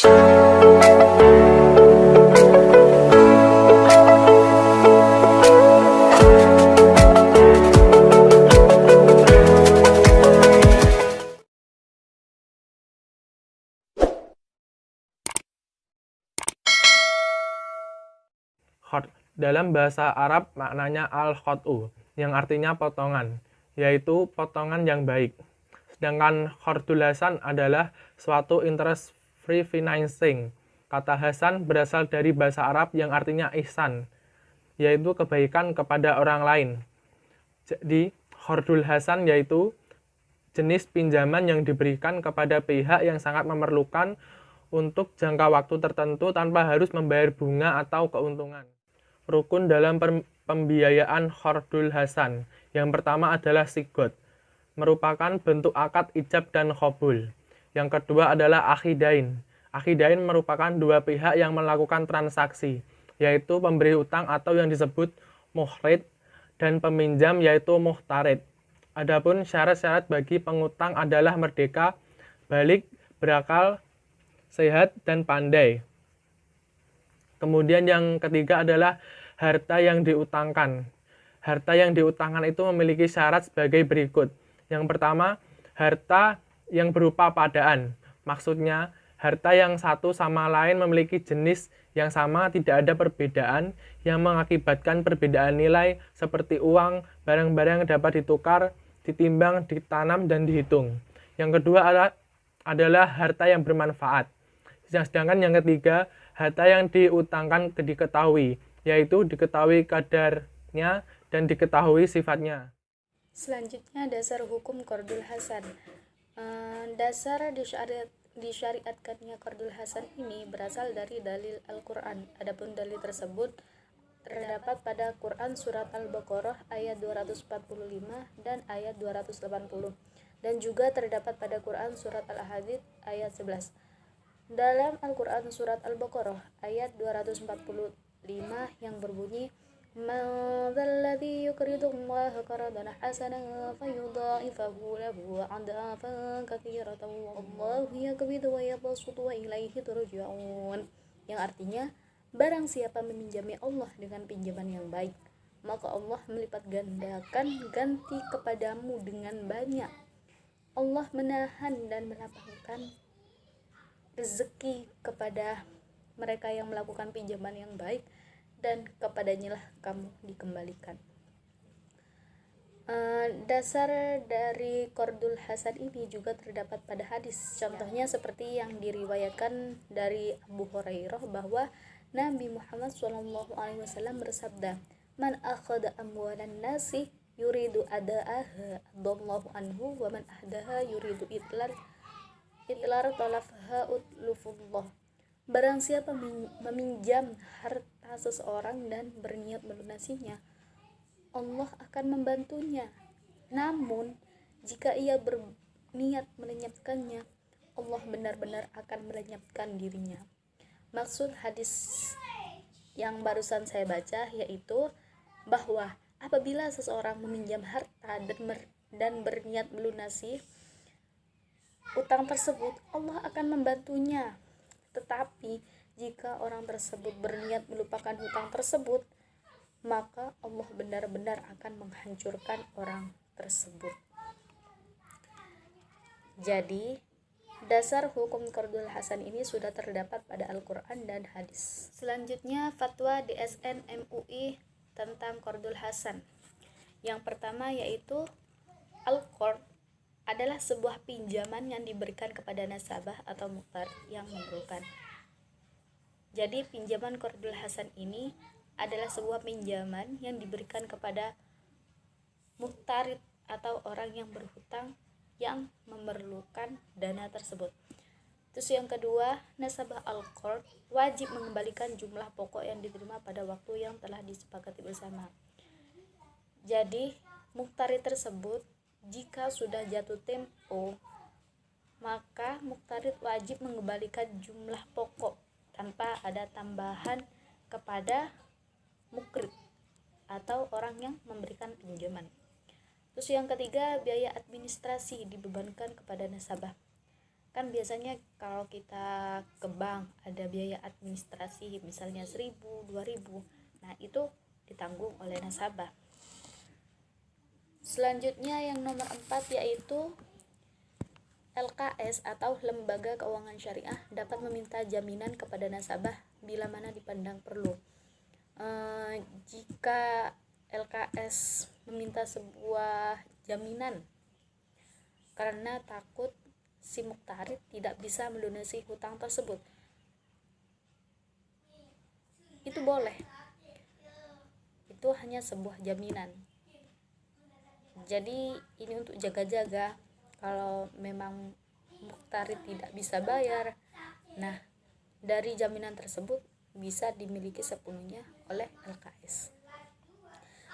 Khot dalam bahasa Arab maknanya al-khot'u, yang artinya potongan, yaitu potongan yang baik. Sedangkan khordul hasan adalah suatu interest free financing. Kata hasan berasal dari bahasa Arab yang artinya ihsan, yaitu kebaikan kepada orang lain. Jadi, khordul hasan yaitu jenis pinjaman yang diberikan kepada pihak yang sangat memerlukan untuk jangka waktu tertentu tanpa harus membayar bunga atau keuntungan. Rukun dalam pembiayaan khordul hasan. Yang pertama adalah sigot, merupakan bentuk akad ijab dan qabul. Yang kedua adalah akhidain. Akhidain merupakan dua pihak yang melakukan transaksi, yaitu pemberi utang atau yang disebut muhrid, dan peminjam yaitu muhtarid. Adapun syarat-syarat bagi pengutang adalah merdeka, balik, berakal, sehat, dan pandai. Kemudian yang ketiga adalah harta yang diutangkan. Harta yang diutangkan itu memiliki syarat sebagai berikut. Yang pertama, harta yang berupa padaan. Maksudnya, harta yang satu sama lain memiliki jenis yang sama, tidak ada perbedaan yang mengakibatkan perbedaan nilai seperti uang, barang-barang yang dapat ditukar, ditimbang, ditanam, dan dihitung. Yang kedua adalah harta yang bermanfaat. Sedangkan yang ketiga, harta yang diutangkan diketahui, yaitu diketahui kadarnya dan diketahui sifatnya. Selanjutnya, dasar hukum qardul hasan. Dasar disyariatkannya qardul hasan ini berasal dari dalil Al-Quran. Adapun dalil tersebut terdapat pada Quran surat Al-Baqarah ayat 245 dan ayat 280, dan juga terdapat pada Quran surat Al-Hadid ayat 11. Dalam Al-Quran surat Al-Baqarah ayat 245 yang berbunyi, "Madzalladzi yuqridullaha qardan hasanan fayudha'ifahu lahu 'adafan katsiratan wallahu yaqbidu wa yabsutu wa ilaihi turja'un." Yang artinya, barang siapa meminjami Allah dengan pinjaman yang baik, maka Allah melipat gandakan ganti kepadamu dengan banyak. Allah menahan dan melapangkan rezeki kepada mereka yang melakukan pinjaman yang baik, dan kepadanya lah kamu dikembalikan. Dasar dari qardul hasan ini juga terdapat pada hadis. Contohnya seperti yang diriwayatkan dari Abu Hurairah bahwa Nabi Muhammad SAW bersabda, "Man akhadha amwalan nasi yuridu ada'aha adallahu anhu wa man ahdaha yuridu itlar talafha utlufullah." Barang siapa meminjam harta seseorang dan berniat melunasinya, Allah akan membantunya. Namun jika ia berniat melenyapkannya, Allah benar-benar akan melenyapkan dirinya. Maksud hadis yang barusan saya baca yaitu bahwa apabila seseorang meminjam harta dan berniat melunasi utang tersebut, Allah akan membantunya. Tetapi jika orang tersebut berniat melupakan hutang tersebut, maka Allah benar-benar akan menghancurkan orang tersebut. Jadi, dasar hukum qardul hasan ini sudah terdapat pada Al-Quran dan hadis. Selanjutnya, fatwa DSN MUI tentang qardul hasan. Yang pertama yaitu al-qard adalah sebuah pinjaman yang diberikan kepada nasabah atau muqtar yang memerlukan. Jadi pinjaman qardul hasan ini adalah sebuah pinjaman yang diberikan kepada muqtarid atau orang yang berhutang yang memerlukan dana tersebut. Terus yang kedua, nasabah al-qard wajib mengembalikan jumlah pokok yang diterima pada waktu yang telah disepakati bersama. Jadi muqtarid tersebut jika sudah jatuh tempo, maka muqtarid wajib mengembalikan jumlah pokok tanpa ada tambahan kepada mukrid atau orang yang memberikan pinjaman. Terus yang ketiga, biaya administrasi dibebankan kepada nasabah. Kan biasanya kalau kita ke bank ada biaya administrasi misalnya 1.000, 2.000. Nah, itu ditanggung oleh nasabah. Selanjutnya yang nomor 4 yaitu LKS atau Lembaga Keuangan Syariah dapat meminta jaminan kepada nasabah bila mana dipandang perlu. Jika LKS meminta sebuah jaminan karena takut si muktarid tidak bisa melunasi hutang tersebut, itu boleh. Itu hanya sebuah jaminan. Jadi ini untuk jaga-jaga kalau memang muktarid tidak bisa bayar. Nah, dari jaminan tersebut bisa dimiliki sepenuhnya oleh LKS.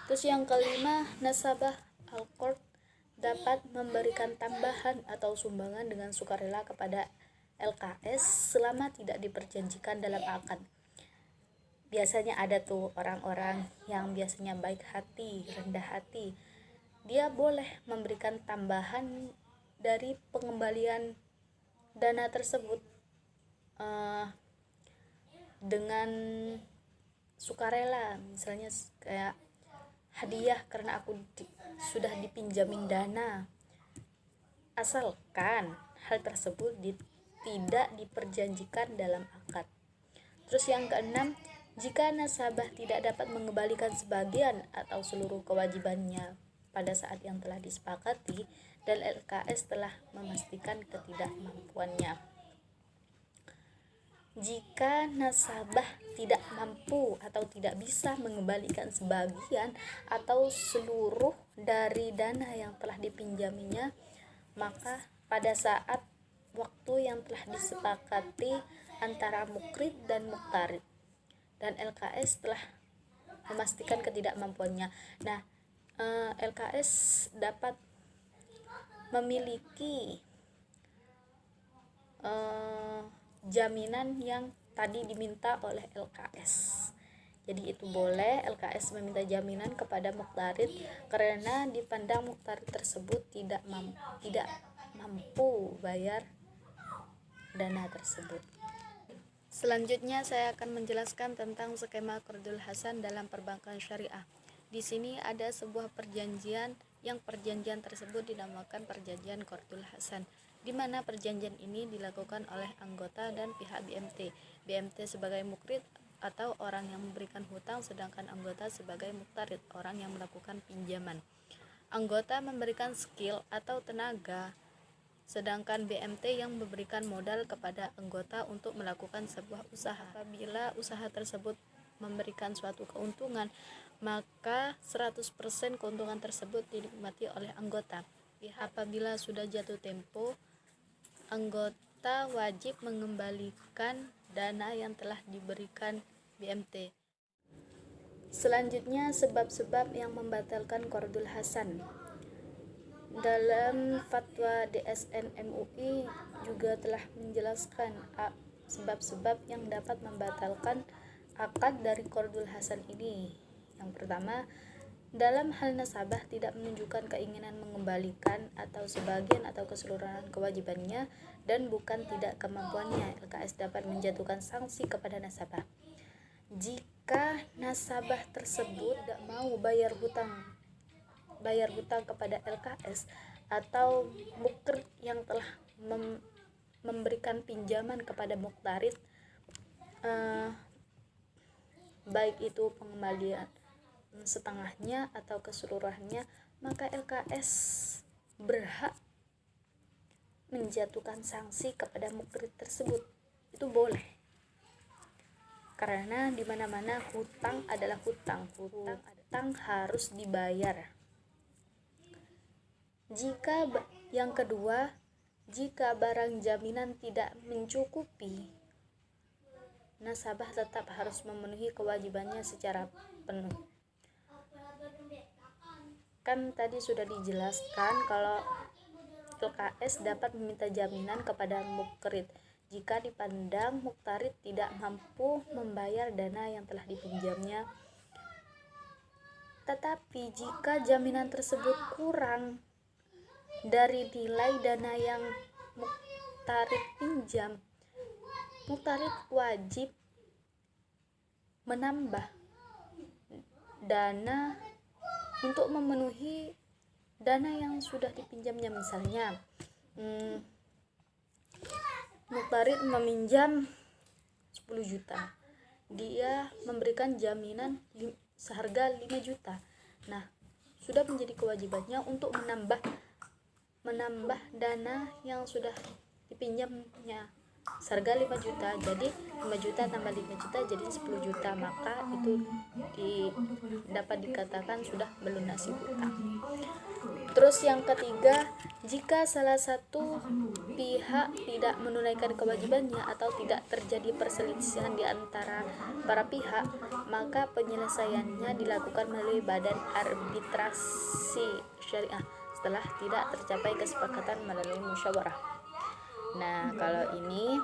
Terus yang kelima, nasabah Al-Qard dapat memberikan tambahan atau sumbangan dengan sukarela kepada LKS selama tidak diperjanjikan dalam akad. Biasanya ada tuh orang-orang yang biasanya baik hati, rendah hati. Dia boleh memberikan tambahan dari pengembalian dana tersebut dengan sukarela, misalnya kayak hadiah karena aku sudah dipinjamin dana, asalkan hal tersebut tidak diperjanjikan dalam akad. Terus yang keenam, jika nasabah tidak dapat mengembalikan sebagian atau seluruh kewajibannya pada saat yang telah disepakati dan LKS telah memastikan ketidakmampuannya. Jika nasabah tidak mampu atau tidak bisa mengembalikan sebagian atau seluruh dari dana yang telah dipinjaminya, maka pada saat waktu yang telah disepakati antara mukrid dan muktarid dan LKS telah memastikan ketidakmampuannya. Nah, LKS dapat memiliki jaminan yang tadi diminta oleh LKS. Jadi itu boleh LKS meminta jaminan kepada muktarid karena dipandang muktarid tersebut tidak mampu bayar dana tersebut. Selanjutnya saya akan menjelaskan tentang skema Qardul Hasan dalam perbankan syariah. Di sini ada sebuah perjanjian yang perjanjian tersebut dinamakan perjanjian Qardul Hasan, di mana perjanjian ini dilakukan oleh anggota dan pihak BMT. BMT sebagai mukrid atau orang yang memberikan hutang, sedangkan anggota sebagai muktarid, orang yang melakukan pinjaman. Anggota memberikan skill atau tenaga, sedangkan BMT yang memberikan modal kepada anggota untuk melakukan sebuah usaha. Apabila usaha tersebut memberikan suatu keuntungan, maka 100% keuntungan tersebut dinikmati oleh anggota. Apabila sudah jatuh tempo, anggota wajib mengembalikan dana yang telah diberikan BMT. Selanjutnya, sebab-sebab yang membatalkan Qardul Hasan. Dalam fatwa DSN MUI juga telah menjelaskan sebab-sebab yang dapat membatalkan akad dari Qardul Hasan ini. Yang pertama, dalam hal nasabah tidak menunjukkan keinginan mengembalikan atau sebagian atau keseluruhan kewajibannya dan bukan tidak kemampuannya, LKS dapat menjatuhkan sanksi kepada nasabah. Jika nasabah tersebut tidak mau bayar hutang kepada LKS atau mukrid yang telah memberikan pinjaman kepada muktarid, baik itu pengembalian setengahnya atau keseluruhannya, maka LKS berhak menjatuhkan sanksi kepada mukrid tersebut. Itu boleh, karena di mana-mana hutang adalah hutang harus dibayar. Yang kedua, jika barang jaminan tidak mencukupi, nasabah tetap harus memenuhi kewajibannya secara penuh. Kan tadi sudah dijelaskan kalau LKS dapat meminta jaminan kepada mukrid jika dipandang muktarid tidak mampu membayar dana yang telah dipinjamnya. Tetapi jika jaminan tersebut kurang dari nilai dana yang muktarib pinjam, muktarib wajib menambah dana untuk memenuhi dana yang sudah dipinjamnya. Misalnya muktarib meminjam 10 juta, dia memberikan jaminan seharga 5 juta. Nah, sudah menjadi kewajibannya untuk menambah dana yang sudah dipinjamnya seharga 5 juta. Jadi 5 juta tambah 5 juta jadi 10 juta, maka itu dapat dikatakan sudah melunasi hutang. Terus yang ketiga, jika salah satu pihak tidak menunaikan kewajibannya atau tidak terjadi perselisihan di antara para pihak, maka penyelesaiannya dilakukan melalui badan arbitrasi syariah setelah tidak tercapai kesepakatan melalui musyawarah. Nah, kalau ini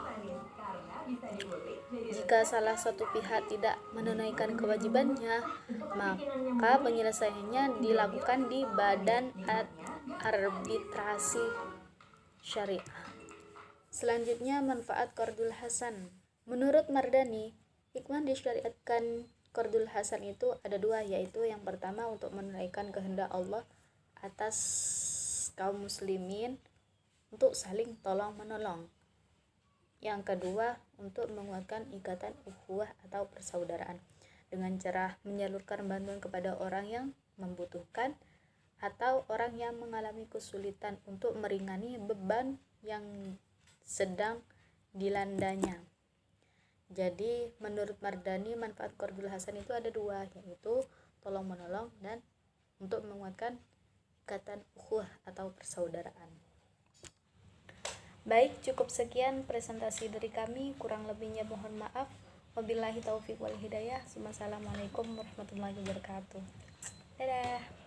jika salah satu pihak tidak menunaikan kewajibannya, maka penyelesaiannya dilakukan di badan arbitrasi syariah. Selanjutnya, manfaat qardul hasan. Menurut Mardani, hikmah disyariatkan qardul hasan itu ada dua, yaitu yang pertama untuk menunaikan kehendak Allah atas kaum muslimin untuk saling tolong menolong. Yang kedua, untuk menguatkan ikatan ukhuwah atau persaudaraan dengan cara menyalurkan bantuan kepada orang yang membutuhkan atau orang yang mengalami kesulitan untuk meringani beban yang sedang dilandanya. Jadi menurut Mardani, manfaat qardul hasan itu ada dua, yaitu tolong menolong dan untuk menguatkan ikatan ukhuwah atau persaudaraan. Baik, cukup sekian presentasi dari kami, kurang lebihnya mohon maaf. Wabillahi taufiq wal hidayah. Wassalamualaikum warahmatullahi wabarakatuh. Dadah.